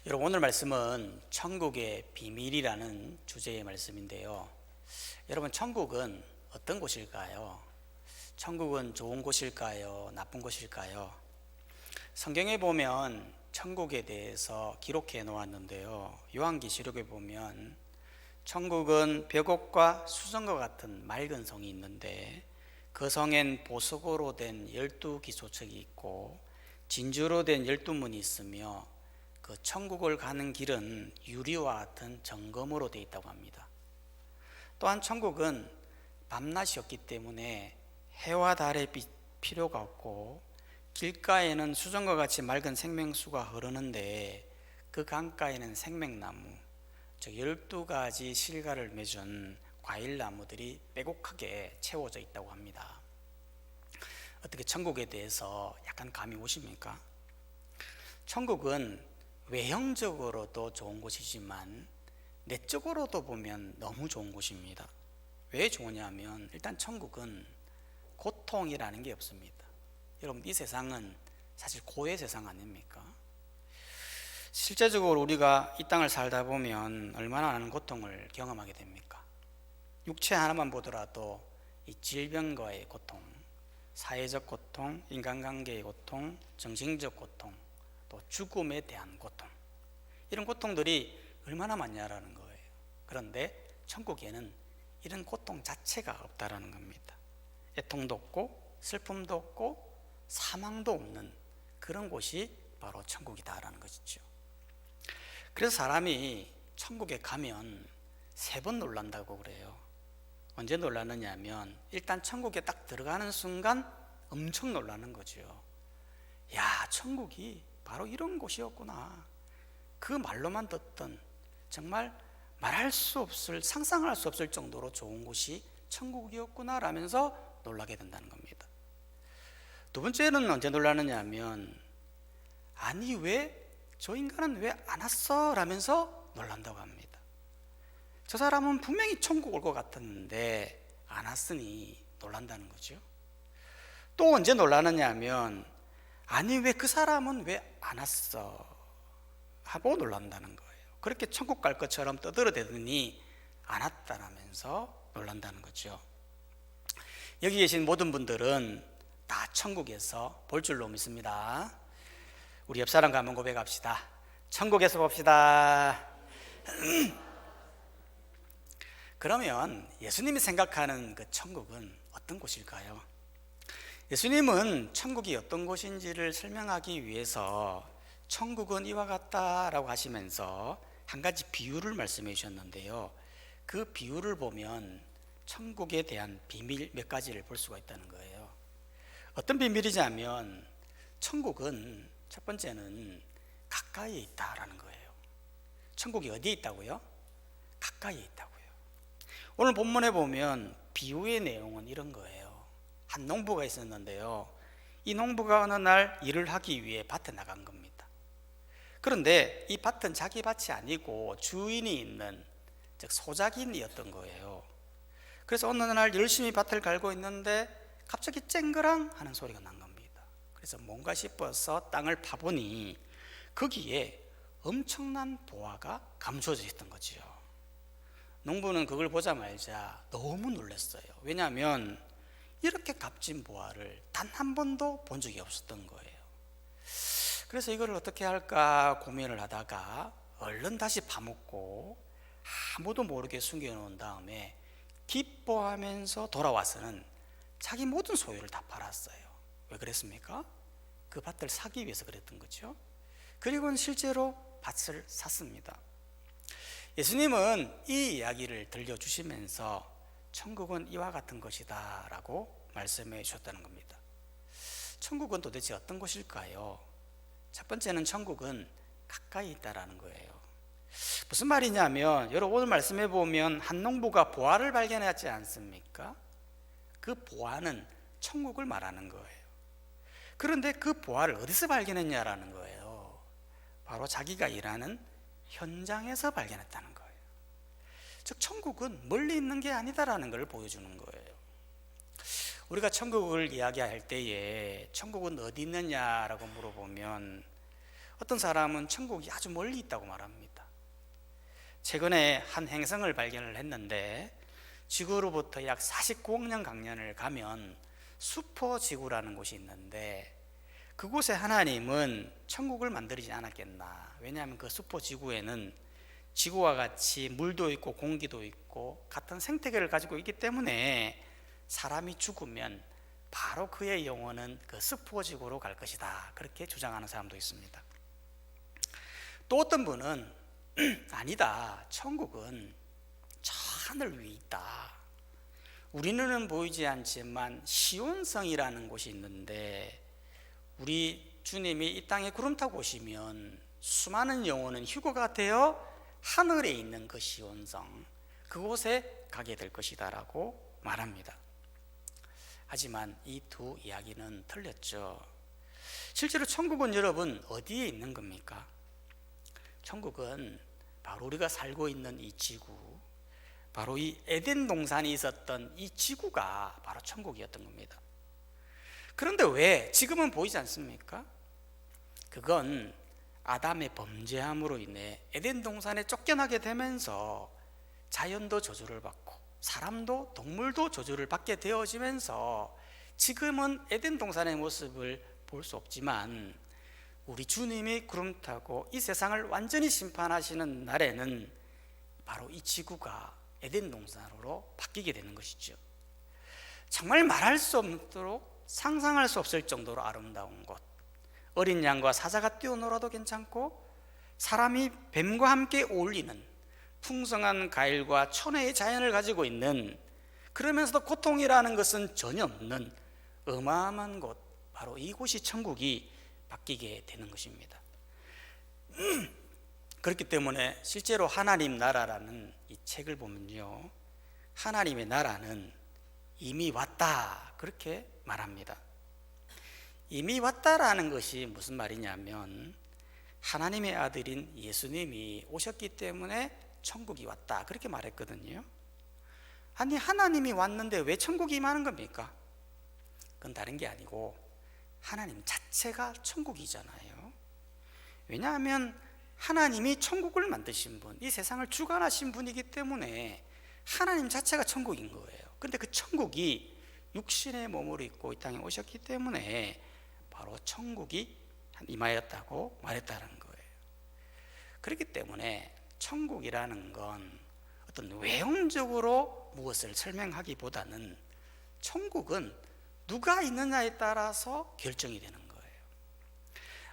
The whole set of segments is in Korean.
여러분, 오늘 말씀은 천국의 비밀이라는 주제의 말씀인데요. 여러분, 천국은 어떤 곳일까요? 천국은 좋은 곳일까요? 나쁜 곳일까요? 성경에 보면 천국에 대해서 기록해 놓았는데요. 요한계시록에 보면 천국은 벽옥과 수정과 같은 맑은 성이 있는데 그 성엔 보석으로 된 12기초석이 있고 진주로 된 12문이 있으며 그 천국을 가는 길은 유리와 같은 정금으로 되어 있다고 합니다. 또한 천국은 밤낮이 없기 때문에 해와 달의 빛 필요가 없고 길가에는 수정과 같이 맑은 생명수가 흐르는데 그 강가에는 생명나무, 즉 12가지 실과를 맺은 과일나무들이 빼곡하게 채워져 있다고 합니다. 어떻게 천국에 대해서 약간 감이 오십니까? 천국은 외형적으로도 좋은 곳이지만 내적으로도 보면 너무 좋은 곳입니다. 왜 좋으냐면 일단 천국은 고통이라는 게 없습니다. 여러분, 이 세상은 사실 고의 세상 아닙니까? 실제적으로 우리가 이 땅을 살다 보면 얼마나 많은 고통을 경험하게 됩니까? 육체 하나만 보더라도 이 질병과의 고통, 사회적 고통, 인간관계의 고통, 정신적 고통, 또 죽음에 대한 고통, 이런 고통들이 얼마나 많냐라는 거예요. 그런데 천국에는 이런 고통 자체가 없다라는 겁니다. 애통도 없고 슬픔도 없고 사망도 없는 그런 곳이 바로 천국이다라는 것이죠. 그래서 사람이 천국에 가면 3번 놀란다고 그래요. 언제 놀라느냐 하면 일단 천국에 딱 들어가는 순간 엄청 놀라는 거죠. 야, 천국이 바로 이런 곳이었구나. 그 말로만 듣던 정말 말할 수 없을, 상상할 수 없을 정도로 좋은 곳이 천국이었구나 라면서 놀라게 된다는 겁니다. 두 번째는 언제 놀라느냐 하면 아니 왜 저 인간은 왜 안 왔어? 라면서 놀란다고 합니다. 저 사람은 분명히 천국 올 것 같았는데 안 왔으니 놀란다는 거죠. 또 언제 놀라느냐 하면 아니 왜 그 사람은 왜 안 왔어? 하고 놀란다는 거예요. 그렇게 천국 갈 것처럼 떠들어대더니 안 왔다라면서 놀란다는 거죠. 여기 계신 모든 분들은 다 천국에서 볼 줄로 믿습니다. 우리 옆 사람과 한번 고백합시다. 천국에서 봅시다. 그러면 예수님이 생각하는 그 천국은 어떤 곳일까요? 예수님은 천국이 어떤 곳인지를 설명하기 위해서 천국은 이와 같다라고 하시면서 한 가지 비유를 말씀해 주셨는데요. 그 비유를 보면 천국에 대한 비밀 몇 가지를 볼 수가 있다는 거예요. 어떤 비밀이냐면 천국은 첫 번째는 가까이에 있다라는 거예요. 천국이 어디에 있다고요? 가까이에 있다고요. 오늘 본문에 보면 비유의 내용은 이런 거예요. 한 농부가 있었는데요. 이 농부가 어느 날 일을 하기 위해 밭에 나간 겁니다. 그런데 이 밭은 자기 밭이 아니고 주인이 있는, 즉 소작인이었던 거예요. 그래서 어느 날 열심히 밭을 갈고 있는데 갑자기 쨍그랑 하는 소리가 난 겁니다. 그래서 뭔가 싶어서 땅을 파보니 거기에 엄청난 보화가 감춰져 있던 거지요. 농부는 그걸 보자마자 너무 놀랐어요. 왜냐하면 이렇게 값진 보화를 단 한 번도 본 적이 없었던 거예요. 그래서 이걸 어떻게 할까 고민을 하다가 얼른 다시 파묻고 아무도 모르게 숨겨놓은 다음에 기뻐하면서 돌아와서는 자기 모든 소유를 다 팔았어요. 왜 그랬습니까? 그 밭을 사기 위해서 그랬던 거죠. 그리고는 실제로 밭을 샀습니다. 예수님은 이 이야기를 들려주시면서 천국은 이와 같은 것이다 라고 말씀해 주셨다는 겁니다. 천국은 도대체 어떤 곳일까요? 첫 번째는 천국은 가까이 있다라는 거예요. 무슨 말이냐면 여러분, 오늘 말씀해 보면 한 농부가 보화를 발견하지 않습니까? 그 보화는 천국을 말하는 거예요. 그런데 그 보화를 어디서 발견했냐라는 거예요. 바로 자기가 일하는 현장에서 발견했다는 거예요. 즉 천국은 멀리 있는 게 아니다라는 걸 보여주는 거예요. 우리가 천국을 이야기할 때에 천국은 어디 있느냐라고 물어보면 어떤 사람은 천국이 아주 멀리 있다고 말합니다. 최근에 한 행성을 발견을 했는데 지구로부터 약 49억 년 강년을 가면 슈퍼지구라는 곳이 있는데 그곳에 하나님은 천국을 만들지 않았겠나. 왜냐하면 그 슈퍼지구에는 지구와 같이 물도 있고 공기도 있고 같은 생태계를 가지고 있기 때문에 사람이 죽으면 바로 그의 영혼은 그 슈퍼지구로 갈 것이다, 그렇게 주장하는 사람도 있습니다. 또 어떤 분은 아니다, 천국은 저 하늘 위에 있다. 우리 눈은 보이지 않지만 시온성이라는 곳이 있는데 우리 주님이 이 땅에 구름 타고 오시면 수많은 영혼은 휴거가 되어 하늘에 있는 그 시온성, 그곳에 가게 될 것이다 라고 말합니다. 하지만 이 두 이야기는 틀렸죠. 실제로 천국은 여러분 어디에 있는 겁니까? 천국은 바로 우리가 살고 있는 이 지구, 바로 이 에덴 동산이 있었던 이 지구가 바로 천국이었던 겁니다. 그런데 왜 지금은 보이지 않습니까? 그건 아담의 범죄함으로 인해 에덴 동산에 쫓겨나게 되면서 자연도 저주를 받고 사람도 동물도 저주를 받게 되어지면서 지금은 에덴 동산의 모습을 볼 수 없지만 우리 주님이 구름 타고 이 세상을 완전히 심판하시는 날에는 바로 이 지구가 에덴 동산으로 바뀌게 되는 것이죠. 정말 말할 수 없도록 상상할 수 없을 정도로 아름다운 곳, 어린 양과 사자가 뛰어놀아도 괜찮고 사람이 뱀과 함께 어울리는 풍성한 과일과 천혜의 자연을 가지고 있는, 그러면서도 고통이라는 것은 전혀 없는 어마어마한 곳, 바로 이곳이 천국이 바뀌게 되는 것입니다. 그렇기 때문에 실제로 하나님 나라라는 이 책을 보면요, 하나님의 나라는 이미 왔다, 그렇게 말합니다. 이미 왔다라는 것이 무슨 말이냐면 하나님의 아들인 예수님이 오셨기 때문에 천국이 왔다, 그렇게 말했거든요. 아니, 하나님이 왔는데 왜 천국이 임하는 겁니까? 그건 다른 게 아니고 하나님 자체가 천국이잖아요. 왜냐하면 하나님이 천국을 만드신 분, 이 세상을 주관하신 분이기 때문에 하나님 자체가 천국인 거예요. 그런데 그 천국이 육신의 몸으로 입고 이 땅에 오셨기 때문에 바로 천국이 임하였다고 말했다는 거예요. 그렇기 때문에 천국이라는 건 어떤 외형적으로 무엇을 설명하기보다는 천국은 누가 있느냐에 따라서 결정이 되는 거예요.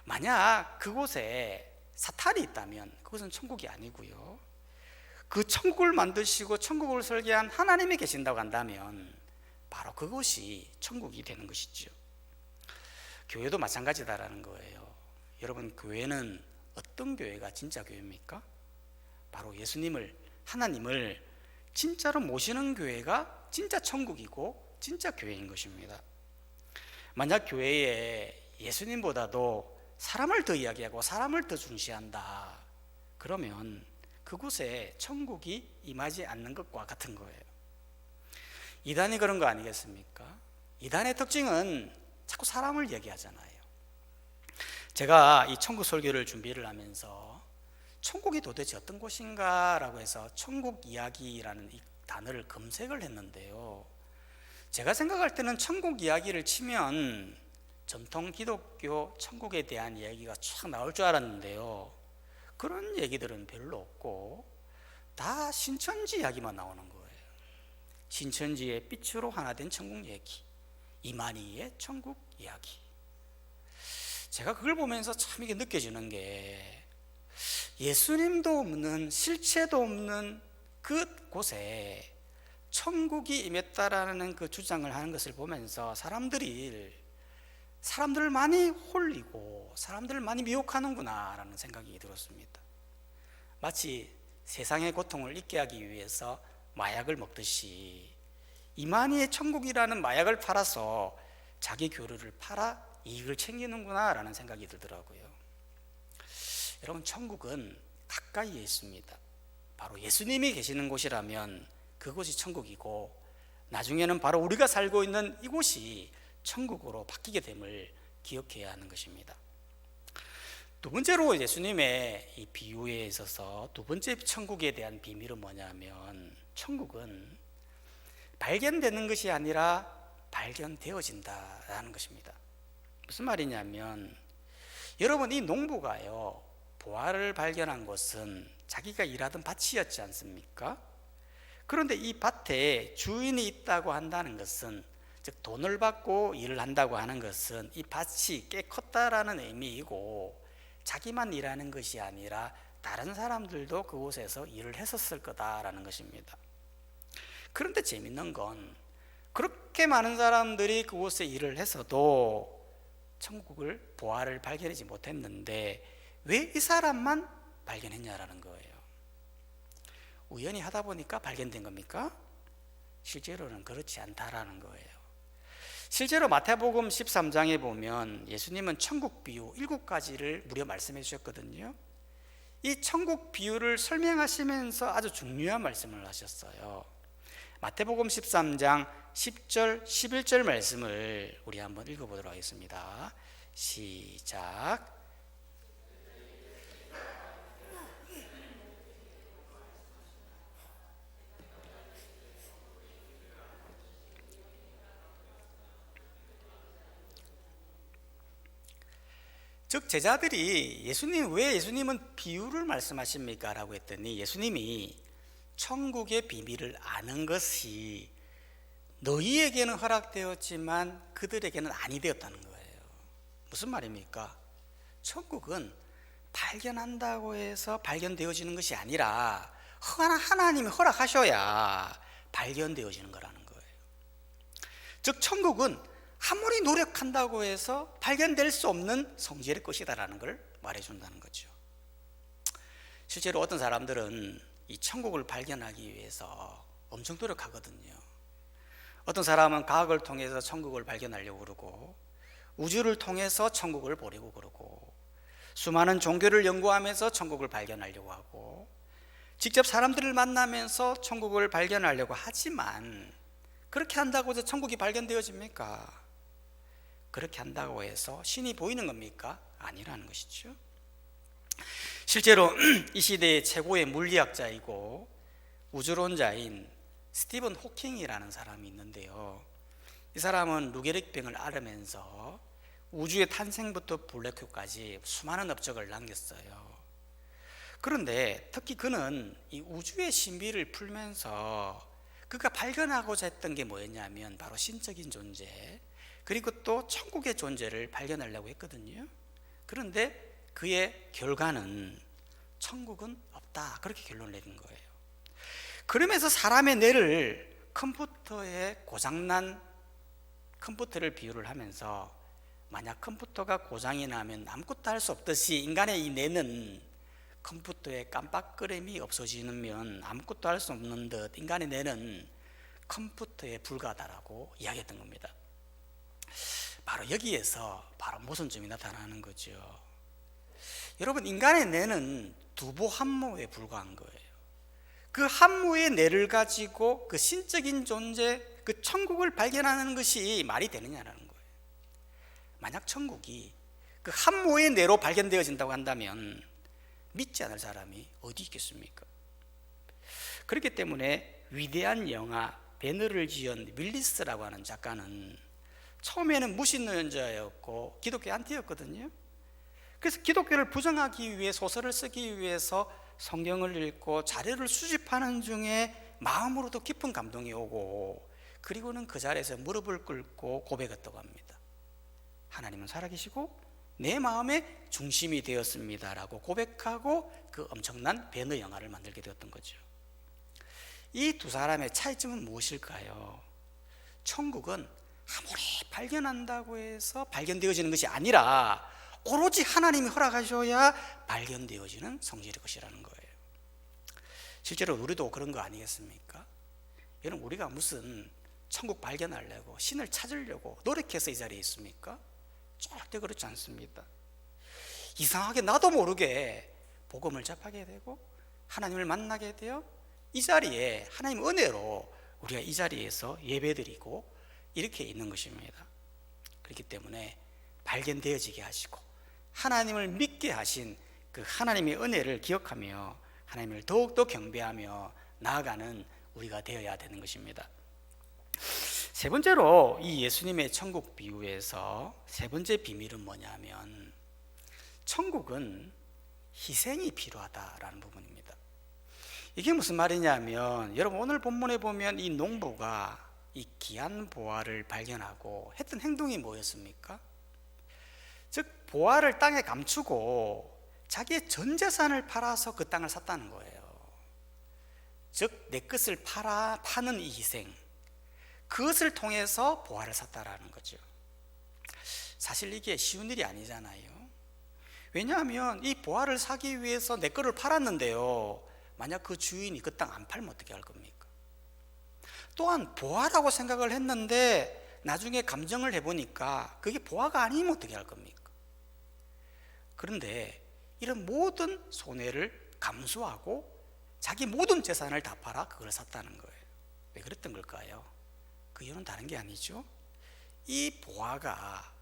만약 그곳에 사탄이 있다면 그것은 천국이 아니고요, 그 천국을 만드시고 천국을 설계한 하나님이 계신다고 한다면 바로 그것이 천국이 되는 것이죠. 교회도 마찬가지다라는 거예요. 여러분, 교회는 어떤 교회가 진짜 교회입니까? 바로 예수님을, 하나님을 진짜로 모시는 교회가 진짜 천국이고 진짜 교회인 것입니다. 만약 교회에 예수님보다도 사람을 더 이야기하고 사람을 더 중시한다, 그러면 그곳에 천국이 임하지 않는 것과 같은 거예요. 이단이 그런 거 아니겠습니까? 이단의 특징은 자꾸 사람을 얘기하잖아요. 제가 이 천국 설교를 준비를 하면서 천국이 도대체 어떤 곳인가 라고 해서 천국 이야기라는 이 단어를 검색을 했는데요, 제가 생각할 때는 천국 이야기를 치면 전통 기독교 천국에 대한 이야기가 쫙 나올 줄 알았는데요, 그런 얘기들은 별로 없고 다 신천지 이야기만 나오는 거예요. 신천지의 빛으로 하나 된 천국 얘기, 이만희의 천국 이야기. 제가 그걸 보면서 참 이게 느껴지는 게, 예수님도 없는, 실체도 없는 그곳에 천국이 임했다라는 그 주장을 하는 것을 보면서 사람들을 많이 홀리고 사람들을 많이 미혹하는구나 라는 생각이 들었습니다. 마치 세상의 고통을 잊게 하기 위해서 마약을 먹듯이 이만희의 천국이라는 마약을 팔아서 자기 교류를 팔아 이익을 챙기는구나 라는 생각이 들더라고요. 여러분, 천국은 가까이에 있습니다. 바로 예수님이 계시는 곳이라면 그곳이 천국이고, 나중에는 바로 우리가 살고 있는 이곳이 천국으로 바뀌게 됨을 기억해야 하는 것입니다. 두 번째로 예수님의 이 비유에 있어서 두 번째 천국에 대한 비밀은 뭐냐면, 천국은 발견되는 것이 아니라 발견되어진다라는 것입니다. 무슨 말이냐면, 여러분, 이 농부가요, 보화를 발견한 곳은 자기가 일하던 밭이었지 않습니까? 그런데 이 밭에 주인이 있다고 한다는 것은, 즉 돈을 받고 일을 한다고 하는 것은 이 밭이 꽤 컸다라는 의미이고, 자기만 일하는 것이 아니라 다른 사람들도 그곳에서 일을 했었을 거다라는 것입니다. 그런데 재밌는 건, 그렇게 많은 사람들이 그곳에 일을 해서도 천국을, 보화를 발견하지 못했는데 왜 이 사람만 발견했냐라는 거예요. 우연히 하다 보니까 발견된 겁니까? 실제로는 그렇지 않다라는 거예요. 실제로 마태복음 13장에 보면 예수님은 천국 비유 7가지를 무려 말씀해 주셨거든요. 이 천국 비유를 설명하시면서 아주 중요한 말씀을 하셨어요. 마태복음 13장 10절 11절 말씀을 우리 한번 읽어보도록 하겠습니다. 시작. 즉 제자들이 왜 예수님은 비유를 말씀하십니까? 라고 했더니, 예수님이 천국의 비밀을 아는 것이 너희에게는 허락되었지만 그들에게는 아니 되었다는 거예요. 무슨 말입니까? 천국은 발견한다고 해서 발견되어지는 것이 아니라 하나님이 허락하셔야 발견되어지는 거라는 거예요. 즉 천국은 아무리 노력한다고 해서 발견될 수 없는 성질의 것이다라는 걸 말해준다는 거죠. 실제로 어떤 사람들은 이 천국을 발견하기 위해서 엄청 노력하거든요. 어떤 사람은 과학을 통해서 천국을 발견하려고 그러고, 우주를 통해서 천국을 보려고 그러고, 수많은 종교를 연구하면서 천국을 발견하려고 하고, 직접 사람들을 만나면서 천국을 발견하려고 하지만, 그렇게 한다고 해서 천국이 발견되어집니까? 그렇게 한다고 해서 신이 보이는 겁니까? 아니라는 것이죠. 실제로 이 시대의 최고의 물리학자이고 우주론자인 스티븐 호킹이라는 사람이 있는데요, 이 사람은 루게릭병을 앓으면서 우주의 탄생부터 블랙홀까지 수많은 업적을 남겼어요. 그런데 특히 그는 이 우주의 신비를 풀면서 그가 발견하고자 했던 게 뭐였냐면 바로 신적인 존재, 그리고 또 천국의 존재를 발견하려고 했거든요. 그런데 그의 결과는 천국은 없다, 그렇게 결론을 내린 거예요. 그러면서 사람의 뇌를 컴퓨터에 고장난 컴퓨터를 비유를 하면서, 만약 컴퓨터가 고장이 나면 아무것도 할 수 없듯이 인간의 이 뇌는 컴퓨터에 깜빡거림이 없어지면 아무것도 할 수 없는 듯 인간의 뇌는 컴퓨터에 불과하다라고 이야기했던 겁니다. 바로 여기에서 바로 모순점이 나타나는 거죠. 여러분, 인간의 뇌는 두부 한 모에 불과한 거예요. 그 한 모의 뇌를 가지고 그 신적인 존재, 그 천국을 발견하는 것이 말이 되느냐라는 거예요. 만약 천국이 그 한 모의 뇌로 발견되어진다고 한다면 믿지 않을 사람이 어디 있겠습니까? 그렇기 때문에 위대한 영화 배너를 지은 윌리스라고 하는 작가는 처음에는 무신론자였고 기독교 안티였거든요. 그래서 기독교를 부정하기 위해 소설을 쓰기 위해서 성경을 읽고 자료를 수집하는 중에 마음으로도 깊은 감동이 오고, 그리고는 그 자리에서 무릎을 꿇고 고백했다고 합니다. 하나님은 살아계시고 내 마음의 중심이 되었습니다라고 고백하고 그 엄청난 배너 영화를 만들게 되었던 거죠. 이 두 사람의 차이점은 무엇일까요? 천국은 아무리 발견한다고 해서 발견되어지는 것이 아니라 오로지 하나님이 허락하셔야 발견되어지는 성질의 것이라는 거예요. 실제로 우리도 그런 거 아니겠습니까? 여러분, 우리가 무슨 천국 발견하려고 신을 찾으려고 노력해서 이 자리에 있습니까? 절대 그렇지 않습니다. 이상하게 나도 모르게 복음을 접하게 되고 하나님을 만나게 되어 이 자리에 하나님 은혜로 우리가 이 자리에서 예배드리고 이렇게 있는 것입니다. 그렇기 때문에 발견되어지게 하시고 하나님을 믿게 하신 그 하나님의 은혜를 기억하며 하나님을 더욱더 경배하며 나아가는 우리가 되어야 되는 것입니다. 세 번째로 이 예수님의 천국 비유에서 세 번째 비밀은 뭐냐면 천국은 희생이 필요하다라는 부분입니다. 이게 무슨 말이냐면 여러분 오늘 본문에 보면 이 농부가 이 귀한 보화를 발견하고 했던 행동이 뭐였습니까? 즉 보화를 땅에 감추고 자기의 전 재산을 팔아서 그 땅을 샀다는 거예요. 즉 내 것을 파는 이 희생, 그것을 통해서 보화를 샀다라는 거죠. 사실 이게 쉬운 일이 아니잖아요. 왜냐하면 이 보화를 사기 위해서 내 거를 팔았는데요, 만약 그 주인이 그 땅 안 팔면 어떻게 할 겁니까? 또한 보화라고 생각을 했는데 나중에 감정을 해보니까 그게 보화가 아니면 어떻게 할 겁니까? 그런데 이런 모든 손해를 감수하고 자기 모든 재산을 다 팔아 그걸 샀다는 거예요. 왜 그랬던 걸까요? 그 이유는 다른 게 아니죠. 이 보화가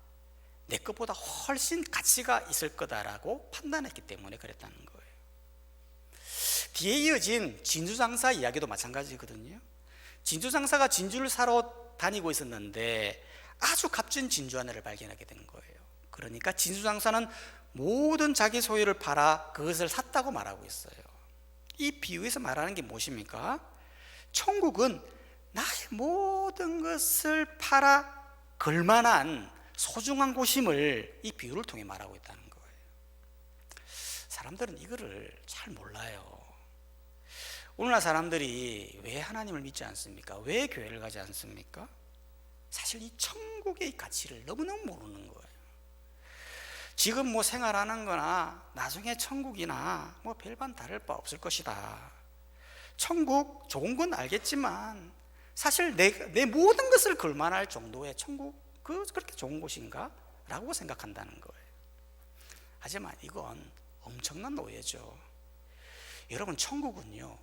내 것보다 훨씬 가치가 있을 거다라고 판단했기 때문에 그랬다는 거예요. 뒤에 이어진 진주장사 이야기도 마찬가지거든요. 진주장사가 진주를 사러 다니고 있었는데 아주 값진 진주 하나를 발견하게 된 거예요. 그러니까 진주장사는 모든 자기 소유를 팔아 그것을 샀다고 말하고 있어요. 이 비유에서 말하는 게 무엇입니까? 천국은 나의 모든 것을 팔아 걸만한 소중한 곳임을 이 비유를 통해 말하고 있다는 거예요. 사람들은 이거를 잘 몰라요. 오늘날 사람들이 왜 하나님을 믿지 않습니까? 왜 교회를 가지 않습니까? 사실 이 천국의 가치를 너무너무 모르는 거예요. 지금 뭐 생활하는 거나 나중에 천국이나 뭐 별반 다를 바 없을 것이다. 천국 좋은 건 알겠지만 사실 내 모든 것을 걸만할 정도의 천국 그렇게 좋은 곳인가? 라고 생각한다는 거예요. 하지만 이건 엄청난 오해죠. 여러분 천국은요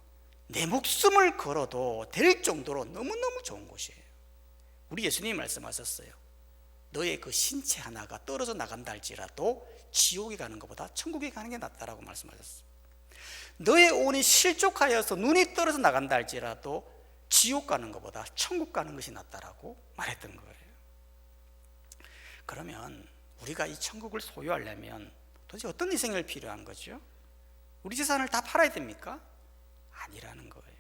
내 목숨을 걸어도 될 정도로 너무너무 좋은 곳이에요. 우리 예수님이 말씀하셨어요. 너의 그 신체 하나가 떨어져 나간다 할지라도 지옥에 가는 것보다 천국에 가는 게 낫다라고 말씀하셨어요. 너의 온이 실족하여서 눈이 떨어져 나간다 할지라도 지옥 가는 것보다 천국 가는 것이 낫다라고 말했던 거예요. 그러면 우리가 이 천국을 소유하려면 도대체 어떤 희생이 필요한 거죠? 우리 재산을 다 팔아야 됩니까? 아니라는 거예요.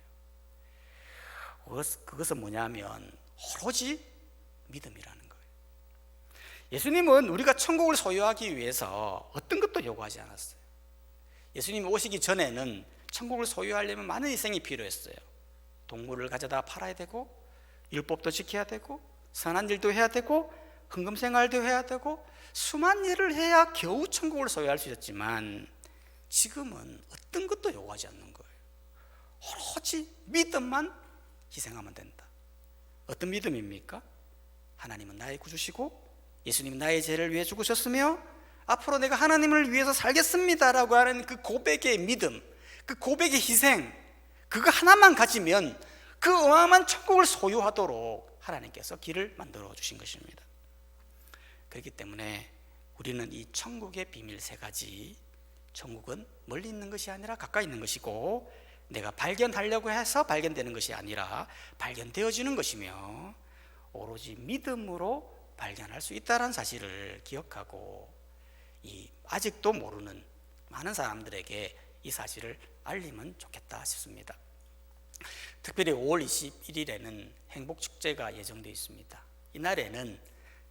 그것은 뭐냐면 오로지 믿음이라는 거예요. 예수님은 우리가 천국을 소유하기 위해서 어떤 것도 요구하지 않았어요. 예수님이 오시기 전에는 천국을 소유하려면 많은 희생이 필요했어요. 동물을 가져다 팔아야 되고 율법도 지켜야 되고 선한 일도 해야 되고 헌금 생활도 해야 되고 수많은 일을 해야 겨우 천국을 소유할 수 있었지만 지금은 어떤 것도 요구하지 않는 거예요. 오로지 믿음만 희생하면 된다. 어떤 믿음입니까? 하나님은 나의 구주시고 예수님은 나의 죄를 위해 죽으셨으며 앞으로 내가 하나님을 위해서 살겠습니다라고 하는 그 고백의 믿음, 그 고백의 희생, 그거 하나만 가지면 그 어마어마한 천국을 소유하도록 하나님께서 길을 만들어 주신 것입니다. 그렇기 때문에 우리는 이 천국의 비밀 세 가지, 천국은 멀리 있는 것이 아니라 가까이 있는 것이고 내가 발견하려고 해서 발견되는 것이 아니라 발견되어지는 것이며 오로지 믿음으로 발견할 수 있다는 사실을 기억하고 이 아직도 모르는 많은 사람들에게 이 사실을 알리면 좋겠다 싶습니다. 특별히 5월 21일에는 행복축제가 예정되어 있습니다. 이날에는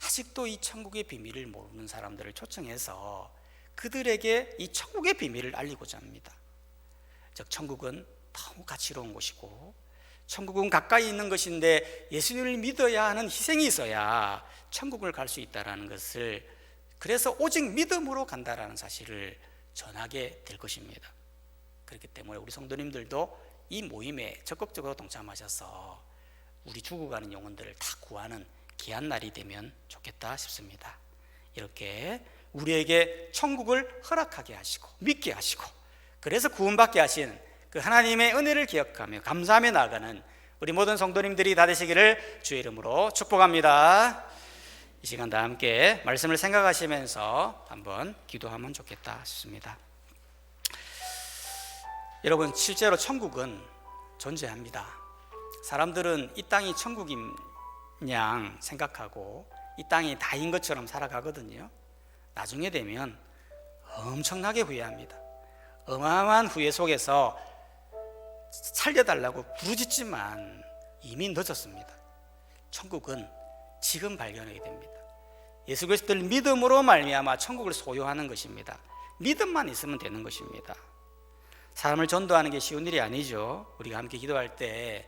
아직도 이 천국의 비밀을 모르는 사람들을 초청해서 그들에게 이 천국의 비밀을 알리고자 합니다. 즉 천국은 너무 가치로운 곳이고 천국은 가까이 있는 것인데 예수님을 믿어야 하는 희생이 있어야 천국을 갈 수 있다는 것을, 그래서 오직 믿음으로 간다라는 사실을 전하게 될 것입니다. 그렇기 때문에 우리 성도님들도 이 모임에 적극적으로 동참하셔서 우리 죽어가는 영혼들을 다 구하는 귀한 날이 되면 좋겠다 싶습니다. 이렇게 우리에게 천국을 허락하게 하시고 믿게 하시고 그래서 구원받게 하신 그 하나님의 은혜를 기억하며 감사하며 나아가는 우리 모든 성도님들이 다 되시기를 주의 이름으로 축복합니다. 이 시간 다 함께 말씀을 생각하시면서 한번 기도하면 좋겠다 싶습니다. 여러분, 실제로 천국은 존재합니다. 사람들은 이 땅이 천국인 양 생각하고 이 땅이 다인 것처럼 살아가거든요. 나중에 되면 엄청나게 후회합니다. 어마어마한 후회 속에서 살려달라고 부르짖지만 이미 늦었습니다. 천국은 지금 발견하게 됩니다. 예수 그리스도를 믿음으로 말미암아 천국을 소유하는 것입니다. 믿음만 있으면 되는 것입니다. 사람을 전도하는 게 쉬운 일이 아니죠. 우리가 함께 기도할 때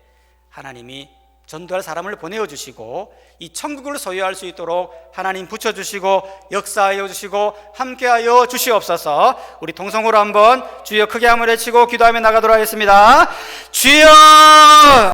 하나님이 전도할 사람을 보내어주시고 이 천국을 소유할 수 있도록 하나님 붙여주시고 역사하여 주시고 함께하여 주시옵소서. 우리 동성으로 한번 주여 크게 한번 외치고 기도하며 나가도록 하겠습니다. 주여!